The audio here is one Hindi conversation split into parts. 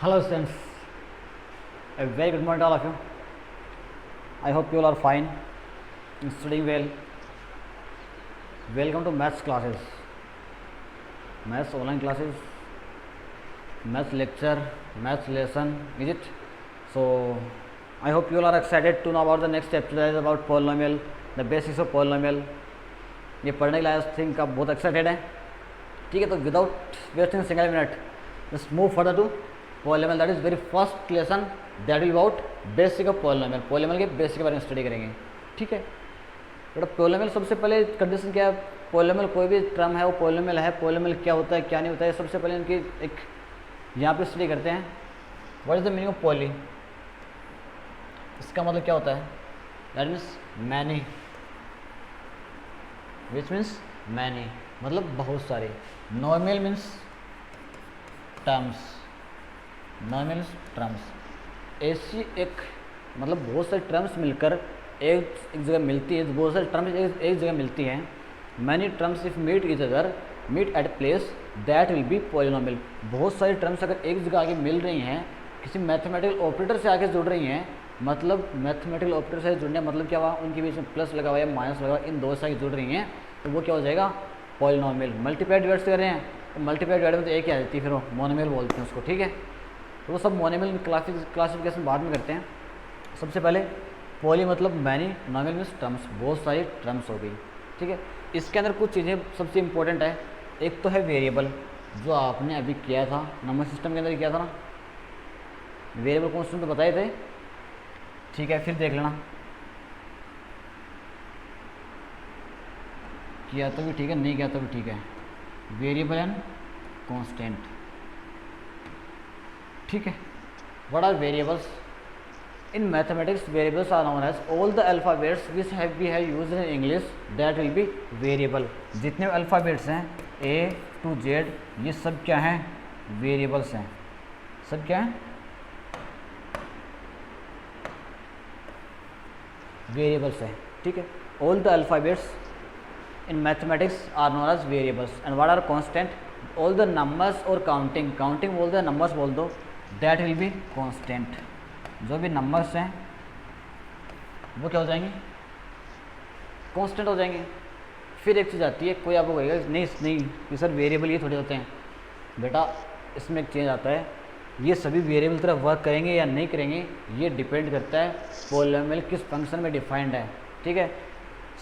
Hello students, a very good morning to all of you. I hope you all are fine and studying well. Welcome to maths classes, maths online classes, maths lecture, maths lesson, is it? So I hope you all are excited to know about the next chapter, that is about polynomial, the basics of polynomial. ये पढ़ने के लिए आई थिंक आप बहुत एक्साइटेड हैं. ठीक है, तो without wasting single minute just move further to polynomial. That is very first lesson that will about basic of polynomial. Polynomial के बेसिक के बारे में स्टडी करेंगे. ठीक है बेटा, पॉलिनोमियल सबसे पहले कंडीशन क्या है. पॉलिनोमियल कोई भी टर्म है वो पॉलिनोमियल है. पॉलिनोमियल क्या होता है क्या नहीं होता है, सबसे पहले इनकी एक यहाँ पे स्टडी करते हैं. What is the meaning of poly. इसका मतलब क्या होता है. That means many, which means many मतलब बहुत सारे. Normal means terms, normal means terms. ऐसी एक मतलब बहुत सारी टर्म्स मिलकर एक जगह मिलती है. बहुत सारी टर्म्स एक जगह मिलती हैं. Many terms if meet each other meet at place that will be polynomial. बहुत सारी टर्म्स अगर एक जगह आगे मिल रही हैं, किसी मैथमेटिकल ऑपरेटर से आगे जुड़ रही हैं, मतलब मैथमेटिकल ऑपरेटर से जुड़ने मतलब क्या हुआ, उनके बीच में प्लस लगा हुआ या माइनस लगा हुआ, इन दो से जुड़ रही हैं, तो वो क्या हो जाएगा पॉलिनोमियल. मल्टीप्लाई डिवाइड से कर रहे हैं तो मल्टीप्लाई डिवाइड में तो एक ही आ जाती है, फिर वो मोनोमियल बोलते हैं उसको. ठीक है, तो वो सब मोनोमियल क्लासिफिकेशन बाद में करते हैं. सबसे पहले पॉली मतलब मैनी, नॉर्मल मीन्स टर्म्स, बहुत सारी टर्म्स हो गई. ठीक है, इसके अंदर कुछ चीज़ें सबसे इंपॉर्टेंट है. एक तो है वेरिएबल, जो आपने अभी किया था नंबर सिस्टम के अंदर किया था ना. वेरिएबल कॉन्स्टेंट तो बताए थे. ठीक है, फिर देख लेना. किया तो भी ठीक है, नहीं किया तो भी ठीक है. Variable and constant. ठीक है, what are variables. In mathematics variables are known as all the alphabets which we have used in English that will be variable. जितने अल्फ़ाबेट्स हैं ए टू जेड, ये सब क्या हैं, वेरिएबल्स हैं. सब क्या हैं, वेरिएबल्स हैं. ठीक है, all the alphabets in mathematics are known as variables. and what are constant, all the numbers और counting बोल दो, numbers बोल दो, that will be constant. जो भी numbers हैं वो क्या हो जाएंगे, constant हो जाएंगे. फिर एक चीज़ आती है, कोई आपको कहेगा नहीं ये सर वेरिएबल ये थोड़े होते हैं. बेटा इसमें एक चेंज आता है, ये सभी वेरिएबल तरह वर्क करेंगे या नहीं करेंगे ये डिपेंड करता है पॉलिनोमियल किस फंक्शन में डिफाइंड है. ठीक है,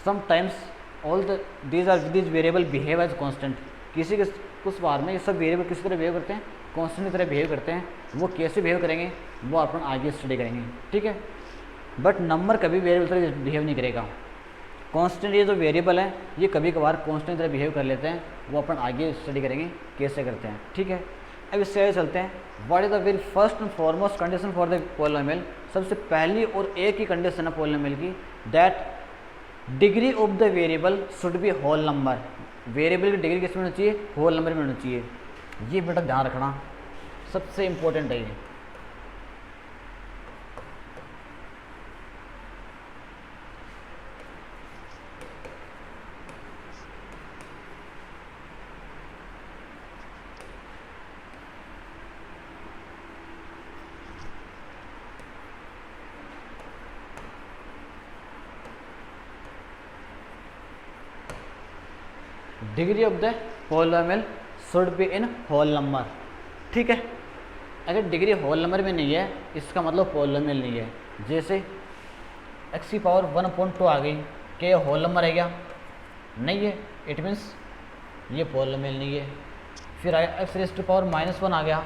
sometimes all these variable behave as constant. किसी के कुछ बार में ये सब वेरिएबल किसी तरह बिहेव करते हैं, कांस्टेंट की तरह बिहेव करते हैं. वो कैसे बिहेव करेंगे वो अपन आगे स्टडी करेंगे. ठीक है, बट नंबर कभी वेरिएबल तरह बिहेव नहीं करेगा. कांस्टेंट ये जो वेरिएबल है ये कभी कभार कांस्टेंट की तरह बिहेव कर लेते हैं, वो अपन आगे स्टडी करेंगे कैसे करते हैं. ठीक है, अब इससे आगे चलते हैं. What is the very first and foremost condition for the polynomial. सबसे पहली और एक ही कंडीशन है पॉलिनोमियल की, that degree of the variable should be whole number. Variable की डिग्री किस में होनी चाहिए, होल नंबर में होनी चाहिए. ये बेटा ध्यान रखना, सबसे इंपॉर्टेंट है ये. Degree of the polynomial should be in whole number. ठीक है, अगर डिग्री होल नंबर में नहीं है इसका मतलब पॉलिनोमियल नहीं है. जैसे एक्स की पावर 1/2 आ गई, क्या ये होल नंबर है क्या, नहीं है, इट मीन्स ये पॉलिनोमियल नहीं है. फिर आया एक्स रेज़ टू पावर -1 आ गया,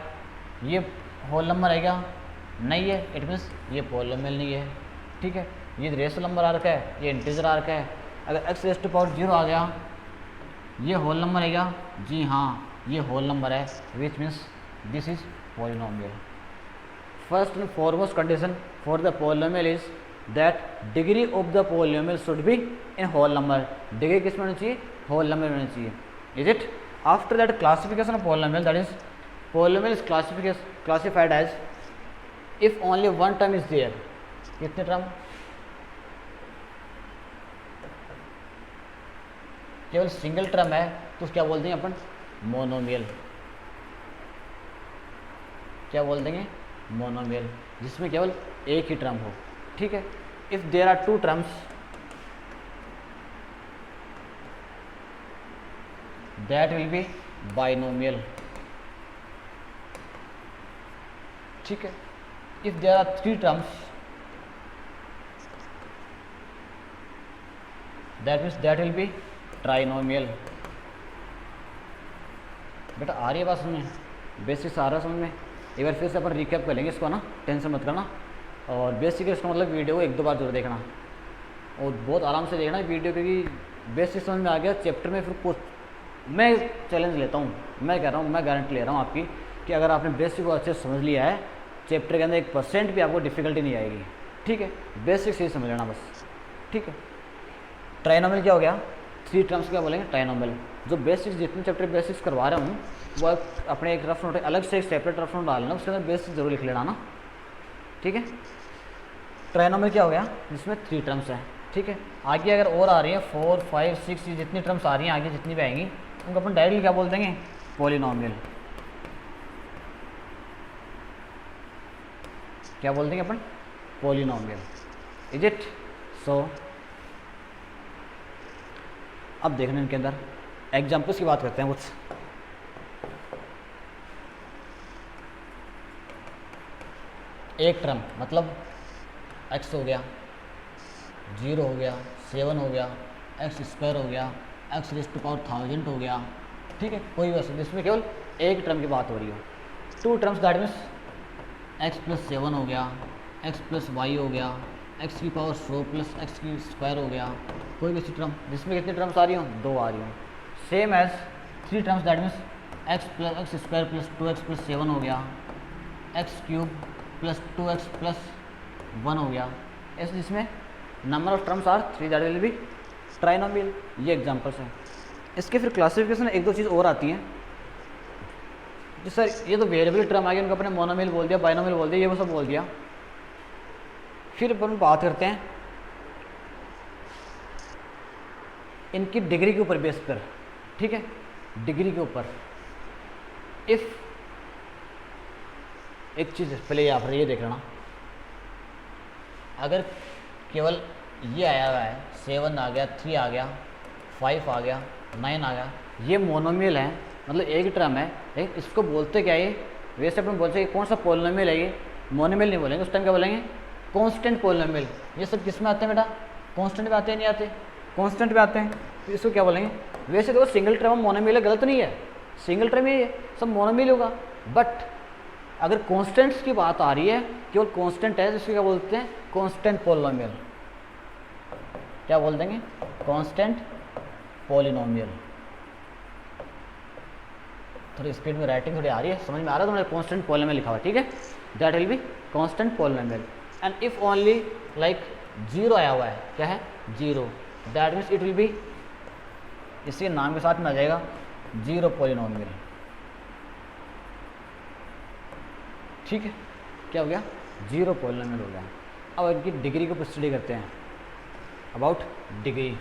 ये होल नंबर है क्या, नहीं है, इट मीन्स ये पॉलिनोमियल नहीं है. ठीक है, ये रेशनल नंबर आ रखा है, ये इंटीजर आ रखा है. अगर एक्स रेज़ टू पावर 0 आ गया, ये होल नंबर है क्या, जी हाँ ये होल नंबर है, which means this is polynomial. First and foremost condition for the polynomial is that degree of the polynomial should be in whole number. Degree किस में होनी चाहिए, होल नंबर में होनी चाहिए. Is it. After that classification of polynomial, that is polynomial is classified as if only one term is there. कितने टर्म, केवल सिंगल टर्म है तो क्या बोलते हैं अपन, मोनोमियल. क्या बोल देंगे, मोनोमियल, जिसमें केवल एक ही टर्म हो, ठीक है। If there are two terms that will be binomial, ठीक है। If there are three terms that means that will be trinomial. बेटा आ रही है बात समझ में, बेसिक्स आ रहा है समझ में। एक बार फिर से अपन रिकैप कर लेंगे इसको ना, टेंशन मत करना। और बेसिक इसका मतलब वीडियो को एक दो बार जरूर देखना और बहुत आराम से देखना वीडियो, क्योंकि बेसिक समझ में आ गया चैप्टर में फिर कुछ मैं चैलेंज लेता हूँ, मैं कह रहा हूँ, मैं गारंटी ले रहा हूँ आपकी कि अगर आपने बेसिक को अच्छे से समझ लिया है, चैप्टर के अंदर 1% भी आपको डिफिकल्टी नहीं आएगी, ठीक है। बेसिक से ही समझ लेना बस, ठीक है। ट्राइनोमियल क्या हो गया, थ्री टर्म्स क्या बोलेंगे, ट्राइनोमियल। जो बेसिक्स जितने चैप्टर बेसिक्स करवा रहा हूँ वो अपने एक रफ नोट अलग से एक सेपरेट रफ नोट डालना, उसके अंदर बेसिक जरूर लिख लेना ना, ठीक है। ट्राइनोमियल क्या हो गया, जिसमें थ्री टर्म्स हैं, ठीक है। आगे अगर और आ रही है 4, 5, 6 जितनी टर्म्स आ रही हैं आगे जितनी भी आएंगी उनको अपन डायरेक्टली क्या बोल देंगे, पॉलिनोमियल। क्या बोल देंगे अपन, पॉलिनोमियल, इज इट। सो अब देखना इनके अंदर एग्जाम्पल्स की बात करते हैं कुछ। एक टर्म मतलब x हो गया, 0 हो गया, 7 हो गया, x स्क्वायर हो गया, x रेज़ टू पावर 1000 हो गया, ठीक है। कोई वैसे जिसमें केवल एक टर्म की बात हो रही हो। Two terms that means x plus 7 हो गया, x प्लस वाई हो गया, x की पावर 100 प्लस x की स्क्वायर हो गया। कोई भी ऐसी टर्म जिसमें कितनी टर्म्स आ रही हो, दो आ रही हो। Same as three terms that means x plus x square plus 2x plus 7 हो गया, x cube plus 2x plus 1 हो गया। ऐसे जिसमें number of terms are three that will be trinomial. ये एग्जांपल्स हैं। इसके फिर क्लासिफिकेशन एक दो चीज़ और आती हैं, जो सर ये तो वेरिएबल टर्म आ गया, उनको अपने मोनोमियल बोल दिया, बाइनोमियल बोल दिया, ये वो सब बोल दिया। फिर अपन बात करते हैं इनकी डिग्री के ऊपर बेस पर, ठीक है। डिग्री के ऊपर इफ़ एक चीज़ पहले यहाँ पर ये देख लेना, अगर केवल ये आया हुआ है 7 आ गया, 3 आ गया, 5 आ गया, 9 आ गया, ये मोनोमियल है, मतलब एक ही टर्म है, लेकिन इसको बोलते क्या है, वैसे अपन बोलते हैं कौन सा पॉलिनोमियल है ये, मोनोमियल नहीं बोलेंगे, उस टाइम क्या बोलेंगे, कांस्टेंट पॉलिनोमियल। ये सब किस में आते हैं बेटा, कांस्टेंट में आते हैं, नहीं आते, कांस्टेंट में आते हैं, तो इसको क्या बोलेंगे। वैसे तो सिंगल टर्म मोनोमियल गलत नहीं है, सिंगल टर्म ही है, सब मोनोमियल होगा। बट अगर कांस्टेंट्स की बात आ रही है, केवल कांस्टेंट है, जिसको क्या बोलते हैं, कांस्टेंट पॉलिनोमियल। क्या बोल देंगे, कांस्टेंट पॉलिनोमियल। थोड़ी स्पीड में राइटिंग थोड़ी आ रही है, समझ में आ रहा है तुम्हारे, कांस्टेंट पॉलिनोमियल लिखा हुआ, ठीक है। That will be constant polynomial. And if only like 0 आया हुआ है, क्या है, 0, that means it will be, इसी नाम के साथ में आ जाएगा, 0 पॉलिनोमियल, ठीक है। क्या हो गया, 0 पॉलिनोमियल हो गया। अब इनकी डिग्री को स्टडी करते हैं, अबाउट डिग्री।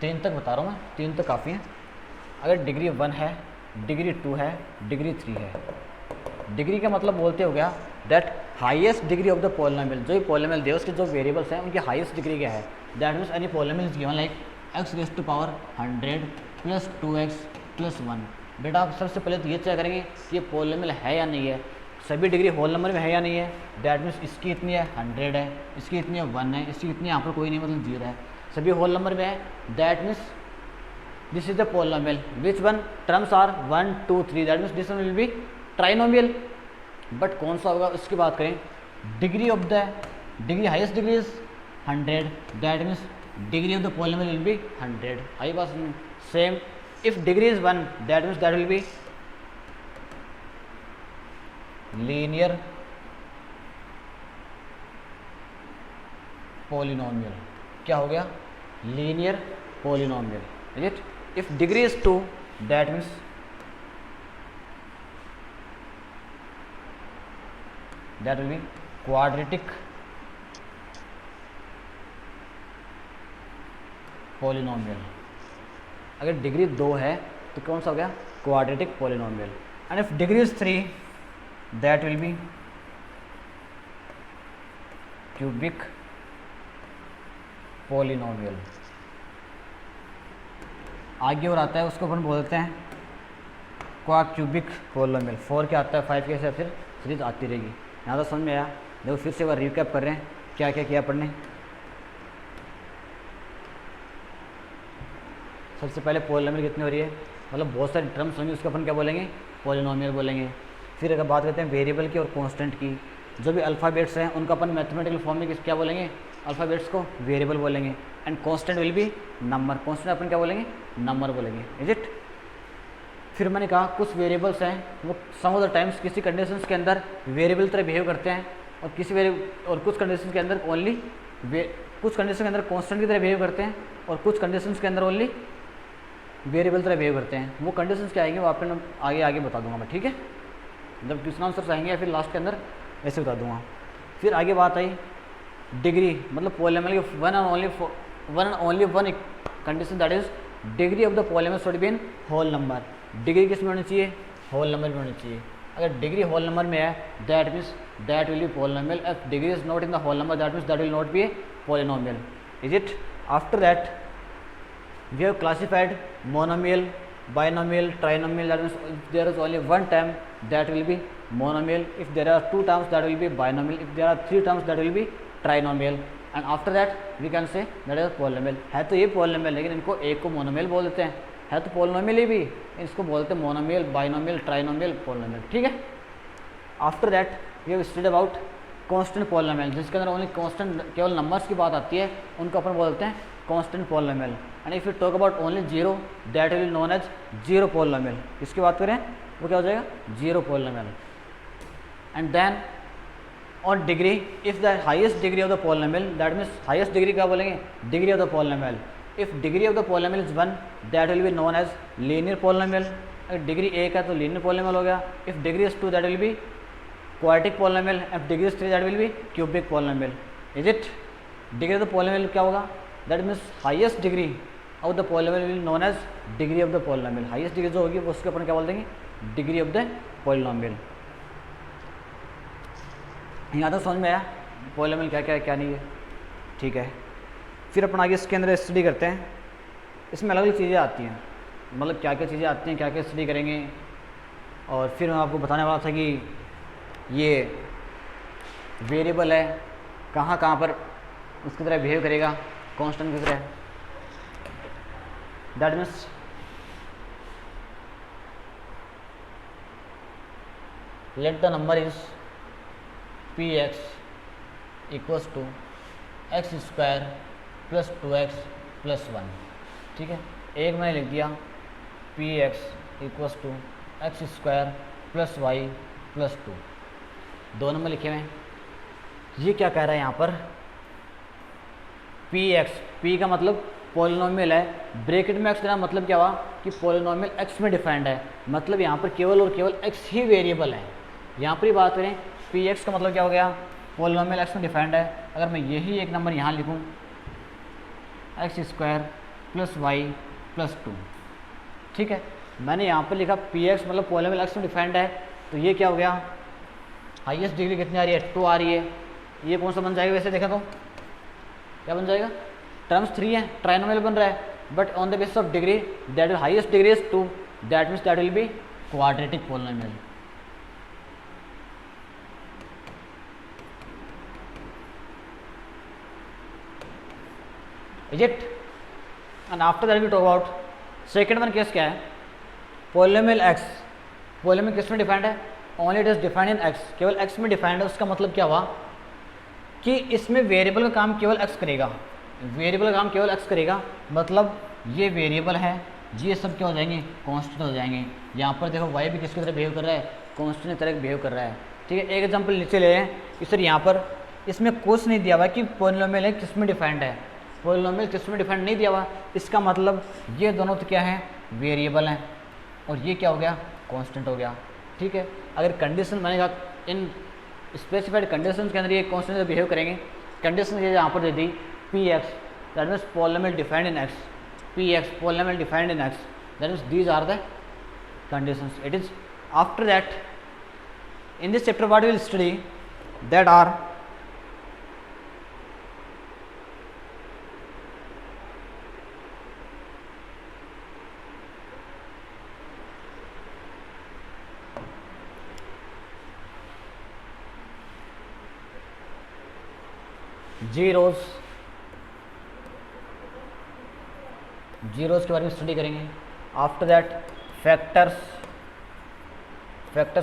3 तक बता रहा हूँ मैं, 3 तक काफ़ी है। अगर डिग्री 1 है, डिग्री 2 है, डिग्री 3 है। डिग्री का मतलब बोलते हो गया that highest degree of the polynomial, जो भी पॉलिनोमियल दे उसके जो वेरिएबल्स हैं उनकी हाईएस्ट डिग्री क्या है। That means any polynomial is given like x raise to power 100 plus 2x plus 1। बेटा आप सबसे पहले तो ये चेक करेंगे कि ये पॉलिनोमियल है या नहीं है, सभी डिग्री होल नंबर में है या नहीं है। दैट मीन्स इसकी इतनी है 100 है, इसकी इतनी है 1 है, इसकी इतनी यहाँ पर कोई नहीं मतलब 0 है, सभी होल नंबर में है। That means this is the polynomial which one terms are 1, 2, 3, that means this one will be trinomial. But कौन सा होगा इसकी बात करें, degree of the degree highest degree is 100, that means degree of the polynomial will be 100। आई बात same, if degree is 1 that means that will be linear polynomial. क्या हो गया, linear polynomial, is it. If degree is 2 that means that will be quadratic polynomial। अगर डिग्री 2 है तो कौन सा हो गया, quadratic polynomial. And if degree is 3, that will be cubic polynomial. आगे और आता है उसको अपन बोलते हैं क्यूबिक पोलिनोमियल. 4 क्या आता है, 5 कैसे, फिर सीरीज आती रहेगी. यहाँ तो समझ में आया. देखो फिर से एक बार रिकैप कर रहे हैं क्या क्या किया पढ़ने. सबसे पहले पोलिनोमियल कितनी हो रही है, मतलब बहुत सारी टर्म्स होंगी, उसको अपन क्या बोलेंगे, पोलिनोमियल बोलेंगे. फिर अगर बात करते हैं वेरिएबल की और कांस्टेंट की, जो भी अल्फ़ाबेट्स हैं उनका अपन मैथमेटिकल फॉर्म में क्या बोलेंगे, अल्फ़ाबेट्स को वेरिएबल बोलेंगे. And constant will be number, constant अपन क्या बोलेंगे, नंबर बोलेंगे. Is it. फिर मैंने कहा कुछ वेरिएबल्स हैं वो सम ऑफ द टाइम्स किसी कंडीशंस के अंदर वेरिएबल तरह बिहेव करते हैं, और कुछ कंडीशन के अंदर ओनली कुछ कंडीशन के अंदर कांस्टेंट की तरह बिहेव करते हैं, और कुछ कंडीशंस के अंदर ओनली वेरिएबल तरह बिहेव करते हैं. वो कंडीशंस क्या आएंगे वो आप आगे बता दूंगा मैं, ठीक है. जब क्वेश्चन आंसर्स आएंगे या फिर लास्ट के अंदर ऐसे बता दूंगा. फिर आगे बात आई डिग्री, मतलब पोलिनोमियल की one and only one condition, that is degree of the polynomial should be in whole number. Degree किस में होनी चाहिए, होल नंबर में होनी चाहिए. अगर डिग्री होल नंबर में है that means that will be polynomial. If degree is not in the whole number that means that will not be a polynomial. Is it. After that we have classified monomial, binomial, trinomial. That means if there is only one term that will be monomial, if there are two terms that will be binomial, if there are three terms that will be trinomial, and after that we can say that is polynomial. है तो ये polynomial, लेकिन इनको एक को monomial बोल देते हैं, है तो polynomial ही भी, इसको बोलते हैं monomial, binomial, trinomial, polynomial. ठीक है. After that we have studied about constant polynomial, जिसके अंदर ओनली constant केवल नंबर्स की बात आती है, उनको अपन बोलते हैं constant polynomial. And if you talk about only zero that will known as zero polynomial. इसकी बात करें वो क्या हो जाएगा, zero polynomial. And then on degree, if the highest degree of the polynomial, that means highest degree क्या बोलेंगे, degree of the polynomial. If degree of the polynomial is 1 that will be known as linear polynomial. अगर डिग्री 1 है तो लीनियर पोलिनोमियल हो गया. If degree is 2 that will be quadratic polynomial. If degree is 3 that will be cubic polynomial. Is it. Degree of the polynomial क्या होगा, that means highest degree of the polynomial will known as degree of the polynomial. Highest degree जो होगी वो उसको अपन क्या बोल देंगे, डिग्री ऑफ द पोलिनोमियल. यहाँ तक समझ में आया पोलिनोमियल क्या क्या है क्या नहीं है, ठीक है. फिर अपन आगे इसके अंदर स्टडी करते हैं. इसमें अलग अलग चीज़ें आती हैं, मतलब क्या क्या चीज़ें आती हैं, क्या क्या स्टडी करेंगे. और फिर मैं आपको बताने वाला था कि ये वेरिएबल है कहाँ कहाँ पर उसकी तरह बिहेव करेगा, कांस्टेंट की तरह. That means let the number is px equals to x square plus 2x plus 1. ठीक है. एक मैंने लिख दिया px equals to x square plus y plus 2. दो नंबर लिखे हुए हैं. ये क्या कह रहा है यहाँ पर, px, p का मतलब पोलिनोमियल है, ब्रैकेट में x देना मतलब क्या हुआ कि पोलिनोमियल x में डिफाइंड है, मतलब यहाँ पर केवल और केवल x ही वेरिएबल है. यहाँ पर ही बात करें px का मतलब क्या हो गया, पोलिनोमियल x में डिफाइंड है. अगर मैं यही एक नंबर यहाँ लिखूँ x square plus y plus 2, ठीक है. मैंने यहाँ पर लिखा px मतलब पोलिनोमियल x में डिफाइंड है, तो ये क्या हो गया, हाईएस्ट डिग्री कितनी आ रही है, 2 आ रही है. ये कौन सा बन जाएगा, वैसे देखा तो क्या बन जाएगा, टर्म्स 3 है, ट्राइनोमियल बन रहा है, but on the basis of degree that will highest degree is 2, that means that will be quadratic polynomial. Is it. And after that we talk about second one case क्या है, पोलिनोमियल x. पोलिनोमियल किस में डिफाइंड है, only it is defined in x, केवल x में डिफाइंड है. उसका मतलब क्या हुआ कि इसमें वेरिएबल का काम केवल x करेगा, वेरिएबल का काम केवल x करेगा. मतलब ये वेरिएबल है, ये सब क्या हो जाएंगे, कांस्टेंट हो जाएंगे. यहाँ पर देखो y भी किसकी तरह बिहेव कर रहा है, कांस्टेंट की तरह बिहेव कर रहा है. ठीक है. एक एग्जांपल नीचे ले लें. इस तरह यहाँ पर इसमें कुछ नहीं दिया हुआ कि पोलिनोमियल है किस में डिफाइंड है, पोलिनोमियल किस में डिफाइंड नहीं दिया हुआ. इसका मतलब ये दोनों तो क्या है, वेरिएबल हैं, और ये क्या हो गया, कांस्टेंट हो गया. ठीक है. अगर कंडीशन मैंने कहा इन स्पेसिफाइड कंडीशन के अंदर ये कांस्टेंट से बिहेव करेंगे. कंडीशन ये यहाँ पर दे दी px, that means polynomial defined in x, px polynomial defined in x, that means these are the conditions. It is after that in this chapter what we will study, that are zeros के बारे में स्टडी करेंगे. आफ्टर दैट फैक्टर्स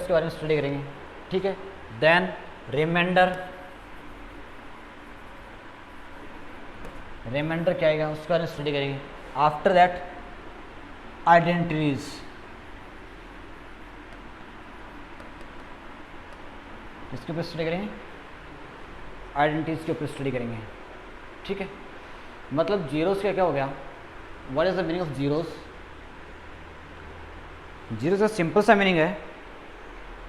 के बारे में स्टडी करेंगे. ठीक है. देन रिमाइंडर क्या आएगा उसके बारे में स्टडी करेंगे. आफ्टर दैट आइडेंटिटीज, इसके ऊपर स्टडी करेंगे. आइडेंटिटीज के ऊपर स्टडी करेंगे. ठीक है. मतलब जीरोस का क्या हो गया, what is the meaning of zeros. Zero का सिंपल सा मीनिंग है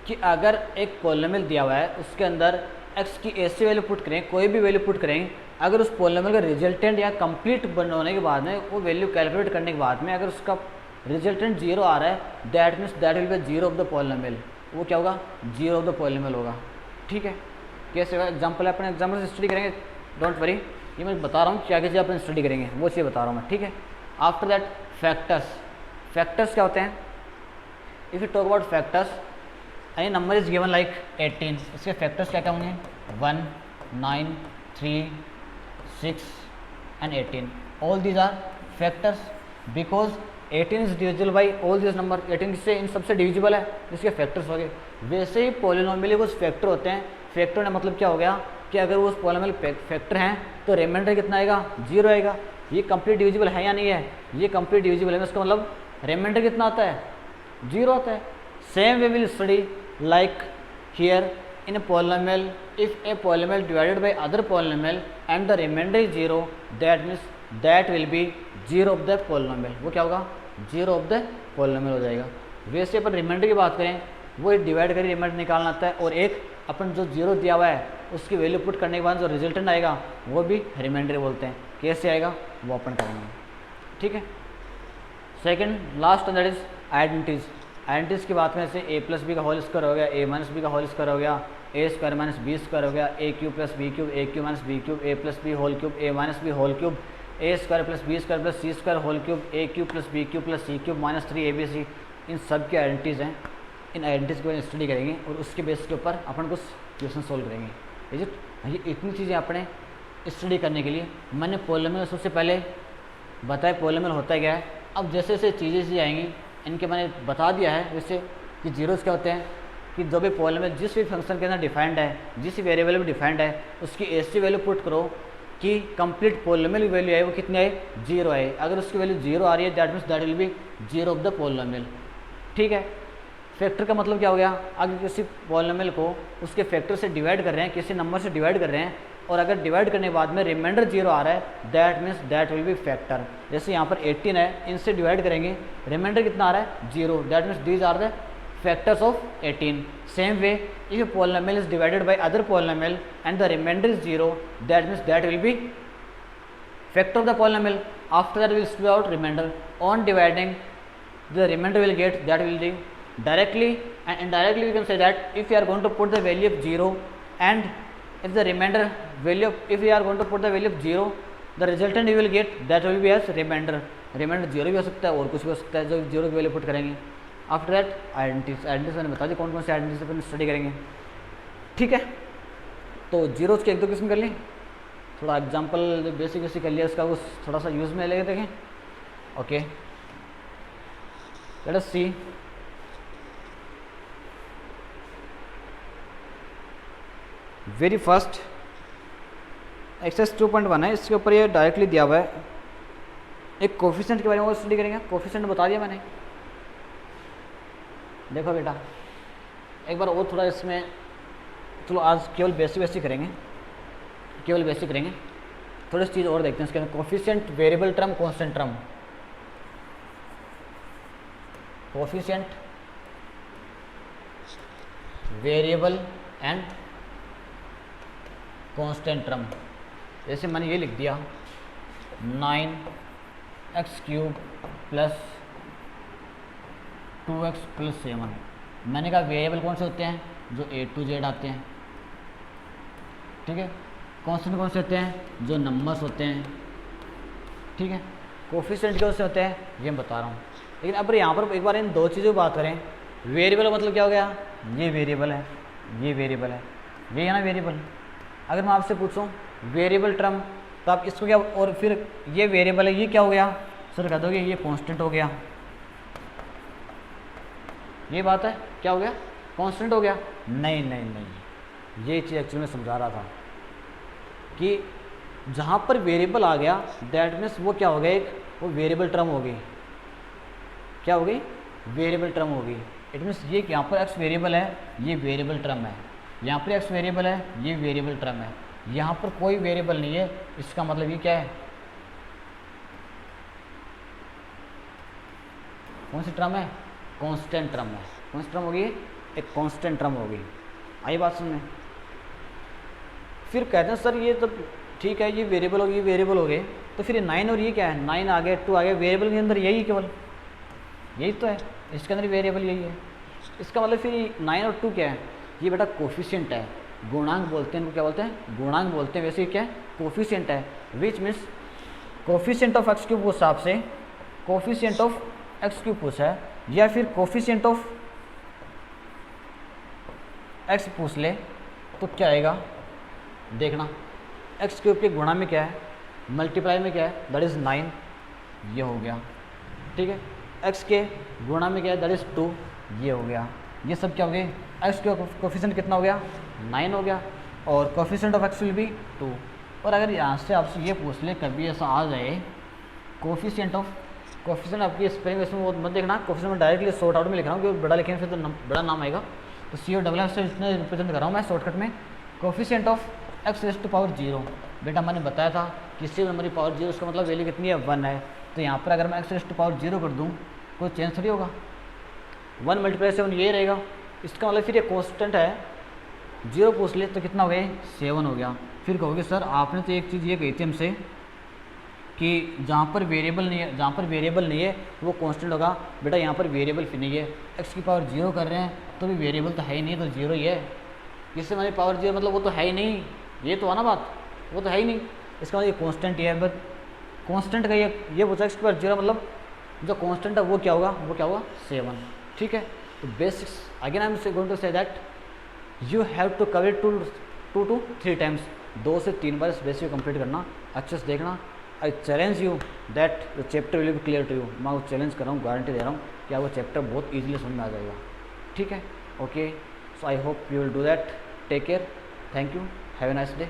कि अगर एक पॉलिनोमियल दिया हुआ है उसके अंदर x की ऐसी वैल्यू पुट करें, कोई भी वैल्यू पुट करें, अगर उस पॉलिनोमियल का रिजल्टेंट या कंप्लीट होने के बाद में वो वैल्यू कैलकुलेट करने के बाद में अगर उसका रिजल्टेंट जीरो आ रहा है, that means that will be zero of the polynomial. वो क्या होगा, जीरो ऑफ द पॉलिनोमियल होगा. ठीक है. कैसे होगा, एग्जाम्पल अपने एग्जाम्पल से स्टडी करेंगे. डोंट वरी, ये मैं बता रहा हूँ क्या कैसे अपन स्टडी करेंगे वो चीज़ बता रहा हूँ मैं. ठीक है. आफ्टर दैट फैक्टर्स क्या होते हैं. If you talk about factors, any number is given like 18, इसके फैक्टर्स क्या क्या होंगे, 1, 9, 3, 6 and 18. All these are factors because 18 is divisible by all this number. 18 से इन सबसे डिविजिबल है, इसके फैक्टर्स हो गए. वैसे ही पॉलिनोमियल कुछ फैक्टर होते हैं. फैक्टर का मतलब क्या हो गया कि अगर वो उस पॉलिनोमियल फैक्टर हैं तो रिमाइंडर कितना आएगा, जीरो आएगा. ये कंप्लीट डिविजिबल है या नहीं है, ये कंप्लीट डिविजिबल है, इसका मतलब रिमाइंडर कितना आता है, जीरो आता है. Same way will study like here in a polynomial, if a polynomial divided by other polynomial and the reminder is zero, that means that will be zero of the polynomial. वो क्या होगा, जीरो ऑफ द पॉलिनोमियल हो जाएगा. वैसे अपन रिमाइंडर की बात करें, वो डिवाइड करके रिमाइंडर निकालना आता है, और एक अपन जो जीरो दिया हुआ है उसकी वैल्यू पुट करने के बाद जो रिजल्टेंट आएगा वो भी रिमाइंडर बोलते हैं. कैसे आएगा वो अपन करेंगे. ठीक है. Second last that is identities. Identities की बात करने से ए प्लस बी का होल स्क्वायर हो गया, ए माइनस बी का होल स्क्वायर हो गया, A square minus B square हो गया, A cube plus B cube, A cube minus B cube, A plus B whole cube, A minus B whole cube, A square plus B square plus C square whole cube, A cube plus B cube plus C cube minus 3ab. इन सब की आइडेंटिटीज हैं. इन आइडेंटिटीज के बारे में स्टडी करेंगे और उसके बेस के ऊपर अपन कुछ क्वेश्चन सोल्व करेंगे. Is it. ये इतनी चीज़ें अपने स्टडी करने के लिए मैंने पॉलिनोमियल सबसे पहले बताया पॉलिनोमियल होता क्या है. अब जैसे जैसे चीज़ें आएंगी इनके मैंने बता दिया है वैसे कि जीरोस क्या होते हैं कि जो भी पॉलिनोमियल जिस भी फंक्शन के अंदर डिफाइंड है, जिस वेरिएबल में डिफाइंड है, उसकी ऐसी वैल्यू पुट करो कि कंप्लीट पॉलिनोमियल की वैल्यू आए वो कितनी आए, जीरो आए. अगर उसकी वैल्यू जीरो आ रही है that means that will be zero of the polynomial. ठीक है. फैक्टर का मतलब क्या हो गया, अगर किसी पॉलिनोमियल को उसके फैक्टर से डिवाइड कर रहे हैं, किसी नंबर से डिवाइड कर रहे हैं, और अगर डिवाइड करने के बाद में रिमाइंडर जीरो आ रहा है that means that will B factor. जैसे यहाँ पर 18 है, इनसे डिवाइड करेंगे, रिमाइंडर कितना आ रहा है, zero, that means these are the factors of 18. Same way, if a polynomial is divided by other polynomial and the remainder is 0, that means that will be factor of the polynomial. After that we will split out remainder. On dividing, the remainder will get, that will be directly and indirectly we can say that if we are going to put the value of 0 and if the remainder value of, if we are going to put the value of 0, the resultant you will get that will be as remainder. Remainder 0 भी हो सकता है और कुछ भी हो सकता है जो 0 की वैल्यू पुट करेंगे. आफ्टर दैट आइडेंटिटीज मैंने बता दी कौन कौन से आइडेंटिटीज अपन स्टडी करेंगे. ठीक है. तो जीरोज के एक दो किस्म कर ली, थोड़ा एग्जांपल बेसिक कर लिया, इसका उस थोड़ा सा यूज़ में लेके देखें. ओके, लेट अस सी. वेरी फर्स्ट एक्सरसाइज 2.1 है, इसके ऊपर ये डायरेक्टली दिया हुआ है. एक कोफिशिएंट के बारे में स्टडी करेंगे. कोफिशिएंट बता दिया मैंने. देखो बेटा एक बार और थोड़ा इसमें, चलो आज केवल बेसिक करेंगे, थोड़ी सी चीज़ और देखते हैं इसके अंदर. Coefficient variable term, constant term. Coefficient variable and constant term. जैसे मैंने ये लिख दिया 9x³ प्लस 2x प्लस 7। मैंने कहा वेरिएबल कौन से होते हैं, जो A to Z आते हैं, ठीक है। कांस्टेंट कौन से होते हैं, जो नंबर्स होते हैं, ठीक है। कोफिशिएंट कौन से होते हैं, ये मैं बता रहा हूँ। लेकिन अब यहाँ पर एक बार इन दो चीज़ों की बात करें, वेरिएबल मतलब क्या हो गया, ये वेरिएबल है, ये वेरिएबल है, ये है ना वेरिएबल। अगर मैं आपसे पूछूं वेरिएबल टर्म, तो आप इसको क्या, और फिर ये वेरिएबल है, ये क्या हो गया सर, कह दोगे ये कांस्टेंट हो गया। ये बात है, क्या हो गया, कांस्टेंट हो गया। नहीं नहीं नहीं, ये चीज़ एक्चुअली मैं समझा रहा था कि जहाँ पर वेरिएबल आ गया दैट मीन्स वो क्या हो गया, एक वो वेरिएबल टर्म हो गई। क्या हो गई, वेरिएबल टर्म हो गई। इट मीन्स ये यहाँ पर एक्स वेरिएबल है, ये वेरिएबल टर्म है, यहाँ पर एक्स वेरिएबल है, ये वेरिएबल टर्म है, यहाँ पर कोई वेरिएबल नहीं है। इसका मतलब ये क्या है, कौन सी टर्म है, कांस्टेंट टर्म है। कौन सी टर्म होगी, एक कांस्टेंट टर्म होगी। आई बात समझ में। फिर कहते हैं सर ये तो ठीक है, ये वेरिएबल होगी, ये वेरिएबल हो गए, तो फिर ये 9 और ये क्या है, 9 आ गया, 2 आ गया, वेरिएबल के अंदर यही केवल यही तो है, इसके अंदर वेरिएबल यही है। इसका मतलब फिर 9 और 2 क्या है, ये बेटा कोफिशिएंट है, गुणांक बोलते हैं इनको, क्या बोलते हैं, गुणांक बोलते हैं। वैसे क्या है, कोफिशिएंट है, which means coefficient of x cube पूछा आपसे, कोफिशिएंट ऑफ एक्स क्यूब पूछा है, या फिर कोफिशिएंट ऑफ एक्स पूछ ले तो क्या आएगा, देखना। एक्स क्यूब के गुणा में क्या है, मल्टीप्लाई में क्या है, दैट इज़ 9, ये हो गया, ठीक है। एक्स के गुणा में क्या है, दैट इज़ 2, ये हो गया। ये सब क्या हो गए, एक्स का कोफिशिएंट कितना हो गया, 9 हो गया, और coefficient of x will be 2। और अगर यहाँ से आपसे ये पूछ ले कभी ऐसा आ जाए, कोफिशिएंट आपकी स्पेलिंग इसमें वो मत देखना, कोफिशिएंट में डायरेक्टली शॉर्ट आउट में लिख रहा हूँ, क्योंकि बड़ा लिखेंगे फिर तो बड़ा नाम आएगा, तो CO से इसमें रिप्रेजेंट कर रहा हूँ मैं शॉर्टकट में। Coefficient of x raise to power 0, बेटा मैंने बताया था किसी नंबर की पावर 0 उसका मतलब वैल्यू कितनी है, 1 है। तो यहाँ पर अगर मैं एक्स रेज़ टू पावर 0 कर दूँ, कोई चेंज थोड़ी होगा, 1 मल्टीप्लाई 7 ये रहेगा। इसका मतलब फिर ये कॉन्स्टेंट है, 0 पूछ ले तो कितना हो गया, 7 हो गया। फिर कहोगे सर आपने तो एक चीज़ ये कही थी हमसे कि जहाँ पर वेरिएबल नहीं है वो कांस्टेंट होगा। बेटा यहाँ पर वेरिएबल फिर नहीं है, एक्स की पावर 0 कर रहे हैं तो भी वेरिएबल तो है ही नहीं, तो 0 ही है। इससे हमारी पावर 0 मतलब वो तो है ही नहीं, ये तो है ना बात, वो तो है ही नहीं। इसका मतलब ये कांस्टेंट ही है, बट कांस्टेंट का ये पूछा एक्स की पावर 0 मतलब जो कांस्टेंट है वो क्या होगा, 7, ठीक है। तो basics again I am going to say that you have to cover 2 to 3 times, 2 से 3 बार इस बेसिक कंप्लीट करना, अच्छे से देखना। I challenge you that the chapter will be clear to you. मैं वो चैलेंज कर रहा हूँ, गारंटी दे रहा हूँ कि वो चैप्टर बहुत ईजिली समझ में आ जाएगा, ठीक है। Okay, so I hope you will do that. Take care, thank you, have a nice day.